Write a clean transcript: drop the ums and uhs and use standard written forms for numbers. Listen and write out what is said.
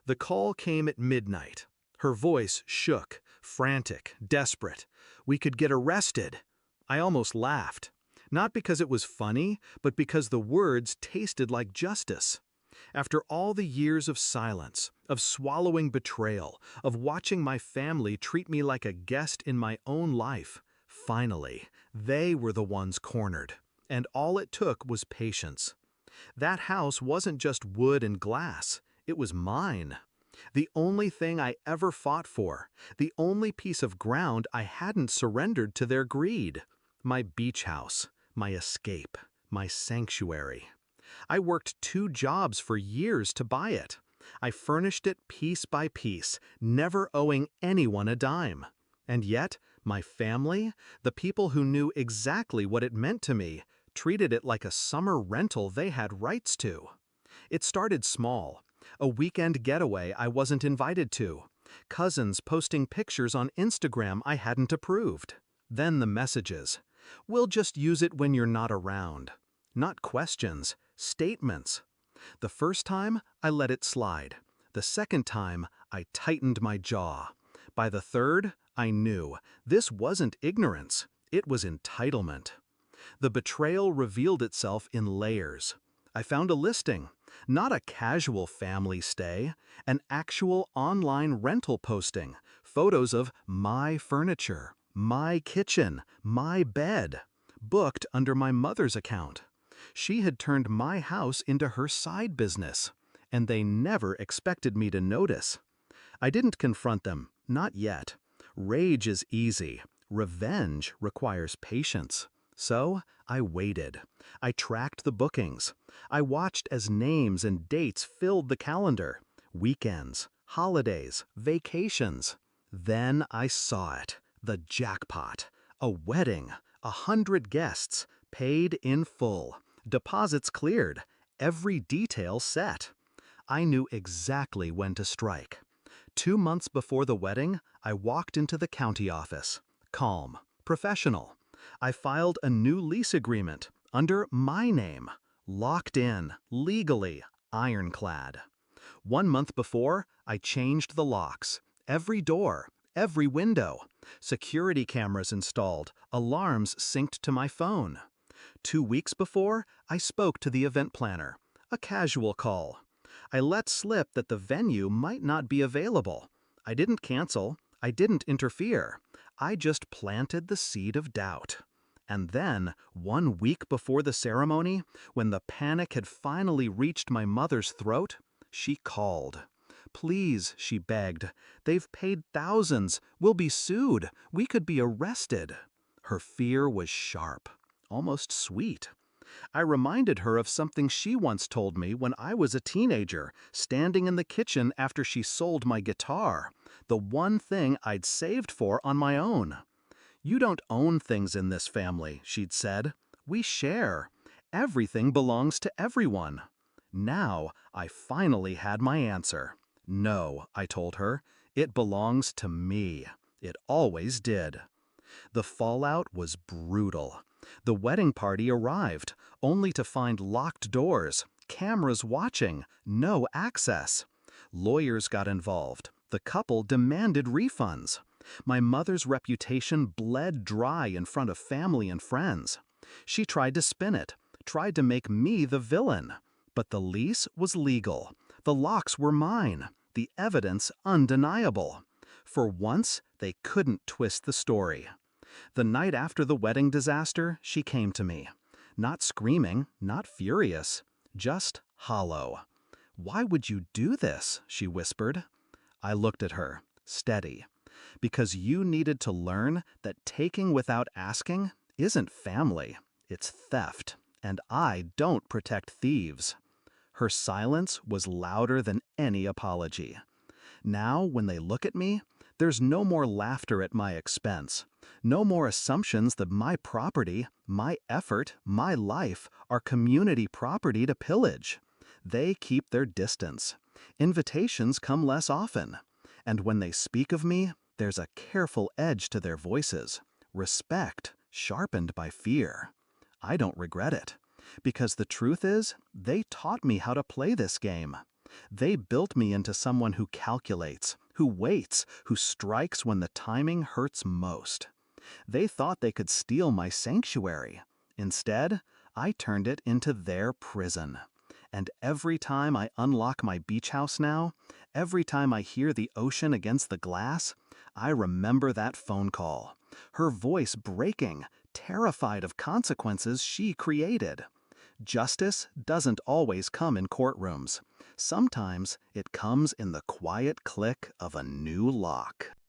The call came at midnight. Her voice shook, frantic, desperate. We could get arrested. I almost laughed. Not because it was funny, but because the words tasted like justice. After all the years of silence, of swallowing betrayal, of watching my family treat me like a guest in my own life, finally, they were the ones cornered. And all it took was patience. That house wasn't just wood and glass, it was mine. The only thing I ever fought for, the only piece of ground I hadn't surrendered to their greed. My beach house, my escape, my sanctuary. I worked 2 jobs for years to buy it. I furnished it piece by piece, never owing anyone a dime. And yet, my family, the people who knew exactly what it meant to me, treated it like a summer rental they had rights to. It started small. A weekend getaway I wasn't invited to. Cousins posting pictures on Instagram I hadn't approved. Then the messages. "We'll just use it when you're not around." Not questions, statements. The first time, I let it slide. The second time, I tightened my jaw. By the third, I knew this wasn't ignorance, it was entitlement. The betrayal revealed itself in layers. I found a listing, not a casual family stay, an actual online rental posting, photos of my furniture, my kitchen, my bed, booked under my mother's account. She had turned my house into her side business, and they never expected me to notice. I didn't confront them, not yet. Rage is easy. Revenge requires patience. So I waited. I tracked the bookings. I watched as names and dates filled the calendar. Weekends, holidays, vacations. Then I saw it. The jackpot. A wedding. 100 guests. Paid in full. Deposits cleared. Every detail set. I knew exactly when to strike. 2 months before the wedding, I walked into the county office. Calm. Professional. I filed a new lease agreement under my name. Locked in. Legally. Ironclad. 1 month before, I changed the locks. Every door. Every window. Security cameras installed. Alarms synced to my phone. 2 weeks before, I spoke to the event planner. A casual call. I let slip that the venue might not be available. I didn't cancel. I didn't interfere. I just planted the seed of doubt. And then, 1 week before the ceremony, when the panic had finally reached my mother's throat, she called. "Please," she begged. "They've paid thousands. We'll be sued. We could be arrested." Her fear was sharp, almost sweet. I reminded her of something she once told me when I was a teenager, standing in the kitchen after she sold my guitar, the one thing I'd saved for on my own. "You don't own things in this family," she'd said. "We share. Everything belongs to everyone." Now, I finally had my answer. "No," I told her. "It belongs to me. It always did." The fallout was brutal. The wedding party arrived, only to find locked doors, cameras watching, no access. Lawyers got involved. The couple demanded refunds. My mother's reputation bled dry in front of family and friends. She tried to spin it, tried to make me the villain. But the lease was legal. The locks were mine. The evidence undeniable. For once, they couldn't twist the story. The night after the wedding disaster, she came to me. Not screaming, not furious, just hollow. "Why would you do this?" she whispered. I looked at her, steady. "Because you needed to learn that taking without asking isn't family, it's theft, and I don't protect thieves." Her silence was louder than any apology. Now, when they look at me, there's no more laughter at my expense, no more assumptions that my property, my effort, my life are community property to pillage. They keep their distance. Invitations come less often. And when they speak of me, there's a careful edge to their voices, respect sharpened by fear. I don't regret it, because the truth is, they taught me how to play this game. They built me into someone who calculates, who waits, who strikes when the timing hurts most. They thought they could steal my sanctuary. Instead, I turned it into their prison. And every time I unlock my beach house now, every time I hear the ocean against the glass, I remember that phone call. Her voice breaking, terrified of consequences she created. Justice doesn't always come in courtrooms. Sometimes it comes in the quiet click of a new lock.